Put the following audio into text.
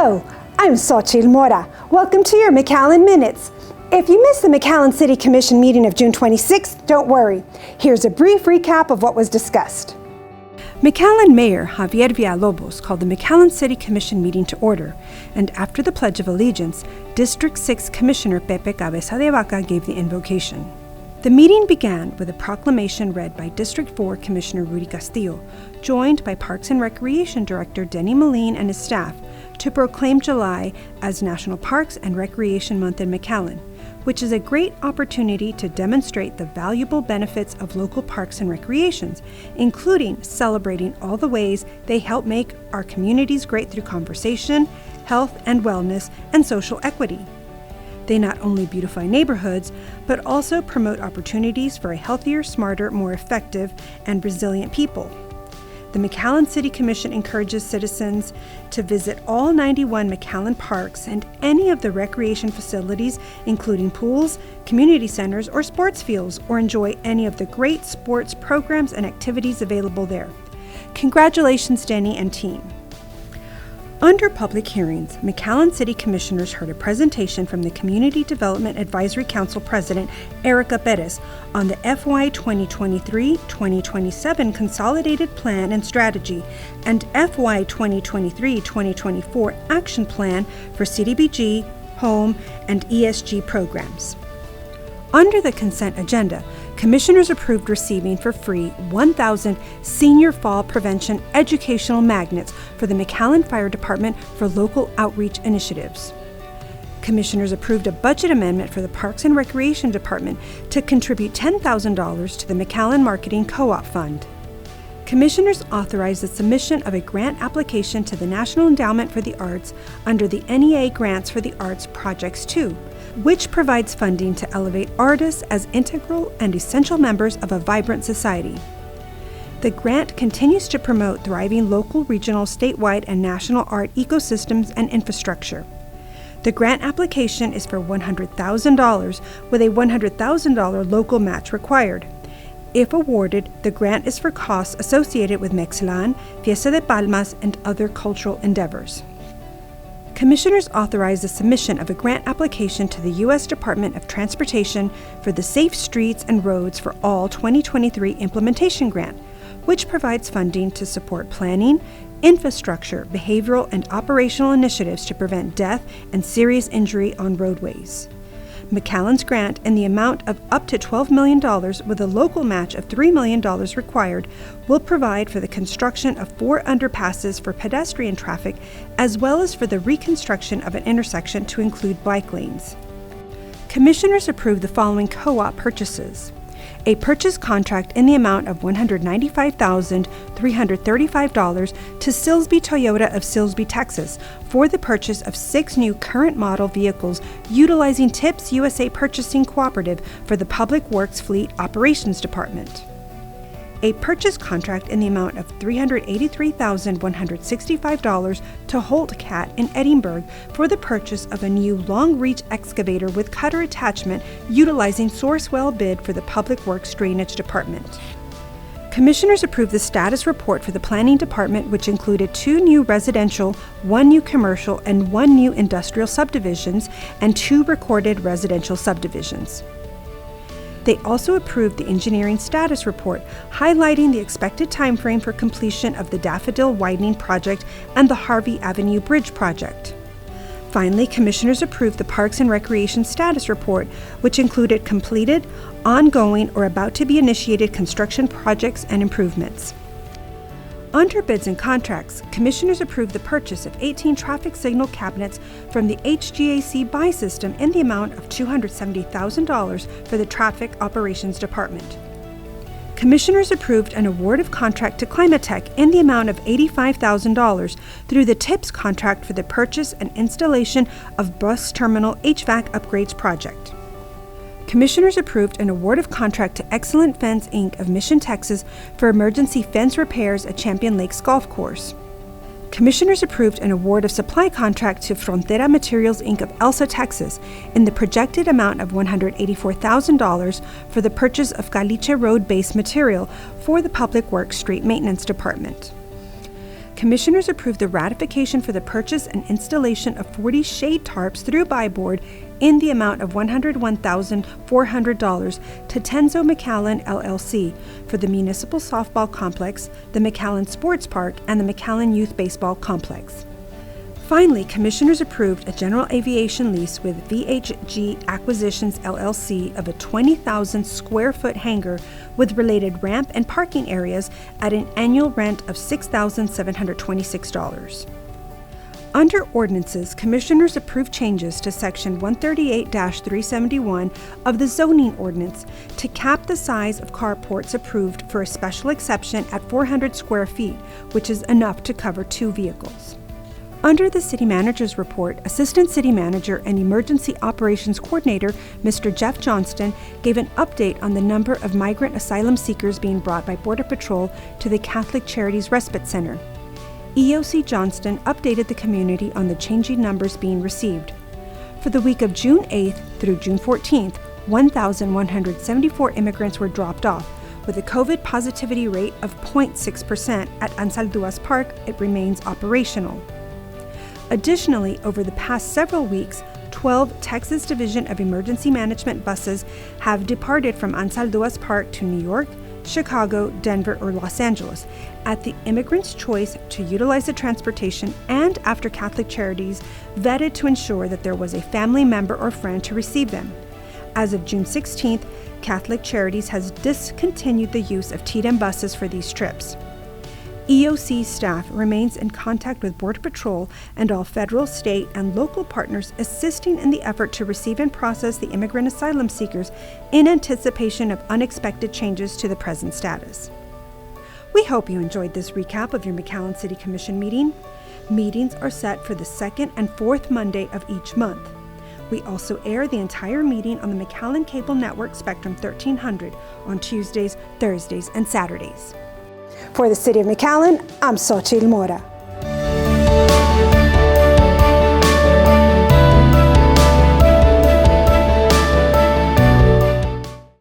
Hello, I'm Xochitl Mora. Welcome to your McAllen Minutes. If you missed the McAllen City Commission meeting of June 26th, don't worry. Here's a brief recap of what was discussed. McAllen Mayor Javier Villalobos called the McAllen City Commission meeting to order, and after the Pledge of Allegiance, District 6 Commissioner Pepe Cabeza de Vaca gave the invocation. The meeting began with a proclamation read by District 4 Commissioner Rudy Castillo, joined by Parks and Recreation Director Denny Moline and his staff, to proclaim July as National Parks and Recreation Month in McAllen, which is a great opportunity to demonstrate the valuable benefits of local parks and recreations, including celebrating all the ways they help make our communities great through conversation, health and wellness, and social equity. They not only beautify neighborhoods, but also promote opportunities for a healthier, smarter, more effective, and resilient people. The McAllen City Commission encourages citizens to visit all 91 McAllen parks and any of the recreation facilities, including pools, community centers, or sports fields, or enjoy any of the great sports programs and activities available there. Congratulations, Denny and team. Under public hearings, McAllen City Commissioners heard a presentation from the Community Development Advisory Council President, Erica Perez, on the FY 2023-2027 Consolidated Plan and Strategy and FY 2023-2024 Action Plan for CDBG, Home, and ESG programs. Under the consent agenda, Commissioners approved receiving for free 1,000 senior fall prevention educational magnets for the McAllen Fire Department for local outreach initiatives. Commissioners approved a budget amendment for the Parks and Recreation Department to contribute $10,000 to the McAllen Marketing Co-op Fund. Commissioners authorized the submission of a grant application to the National Endowment for the Arts under the NEA Grants for the Arts Projects 2, which provides funding to elevate artists as integral and essential members of a vibrant society. The grant continues to promote thriving local, regional, statewide, and national art ecosystems and infrastructure. The grant application is for $100,000 with a $100,000 local match required. If awarded, the grant is for costs associated with McAllen, Fiesta de Palmas, and other cultural endeavors. Commissioners authorized the submission of a grant application to the U.S. Department of Transportation for the Safe Streets and Roads for All 2023 Implementation Grant, which provides funding to support planning, infrastructure, behavioral, and operational initiatives to prevent death and serious injury on roadways. McAllen's grant, in the amount of up to $12 million with a local match of $3 million required, will provide for the construction of 4 underpasses for pedestrian traffic, as well as for the reconstruction of an intersection to include bike lanes. Commissioners approved the following co-op purchases: a purchase contract in the amount of $195,335 to Silsby Toyota of Silsby, Texas, for the purchase of 6 new current model vehicles utilizing TIPS USA Purchasing Cooperative for the Public Works Fleet Operations Department. A purchase contract in the amount of $383,165 to Holt Cat in Edinburgh for the purchase of a new long-reach excavator with cutter attachment utilizing Sourcewell bid for the Public Works Drainage Department. Commissioners approved the status report for the Planning Department, which included 2 new residential, 1 new commercial, and 1 new industrial subdivisions, and 2 recorded residential subdivisions. They also approved the engineering status report, highlighting the expected timeframe for completion of the Daffodil Widening Project and the Harvey Avenue Bridge Project. Finally, Commissioners approved the Parks and Recreation status report, which included completed, ongoing, or about to be initiated construction projects and improvements. Under bids and contracts, Commissioners approved the purchase of 18 traffic signal cabinets from the HGAC buy system in the amount of $270,000 for the Traffic Operations Department. Commissioners approved an award of contract to Climatech in the amount of $85,000 through the TIPS contract for the purchase and installation of bus terminal HVAC upgrades project. Commissioners approved an award of contract to Excellent Fence, Inc. of Mission, Texas for emergency fence repairs at Champion Lakes Golf Course. Commissioners approved an award of supply contract to Frontera Materials, Inc. of Elsa, Texas in the projected amount of $184,000 for the purchase of Caliche Road base material for the Public Works Street Maintenance Department. Commissioners approved the ratification for the purchase and installation of 40 shade tarps through Buy Board in the amount of $101,400 to Tenzo McAllen LLC for the Municipal Softball Complex, the McAllen Sports Park, and the McAllen Youth Baseball Complex. Finally, Commissioners approved a general aviation lease with VHG Acquisitions LLC of a 20,000 square foot hangar with related ramp and parking areas at an annual rent of $6,726. Under ordinances, Commissioners approved changes to Section 138-371 of the zoning ordinance to cap the size of carports approved for a special exception at 400 square feet, which is enough to cover 2 vehicles. Under the City Manager's report, Assistant City Manager and Emergency Operations Coordinator, Mr. Jeff Johnston, gave an update on the number of migrant asylum seekers being brought by Border Patrol to the Catholic Charities Respite Center. EOC Johnston updated the community on the changing numbers being received. For the week of June 8th through June 14th, 1,174 immigrants were dropped off. With a COVID positivity rate of 0.6% at Ansalduas Park, it remains operational. Additionally, over the past several weeks, 12 Texas Division of Emergency Management buses have departed from Ansalduas Park to New York, Chicago, Denver, or Los Angeles, at the immigrant's choice to utilize the transportation and after Catholic Charities vetted to ensure that there was a family member or friend to receive them. As of June 16th, Catholic Charities has discontinued the use of TDM buses for these trips. EOC staff remains in contact with Border Patrol and all federal, state, and local partners assisting in the effort to receive and process the immigrant asylum seekers in anticipation of unexpected changes to the present status. We hope you enjoyed this recap of your McAllen City Commission meeting. Meetings are set for the second and fourth Monday of each month. We also air the entire meeting on the McAllen Cable Network Spectrum 1300 on Tuesdays, Thursdays, and Saturdays. For the City of McAllen, I'm Xochitl Mora.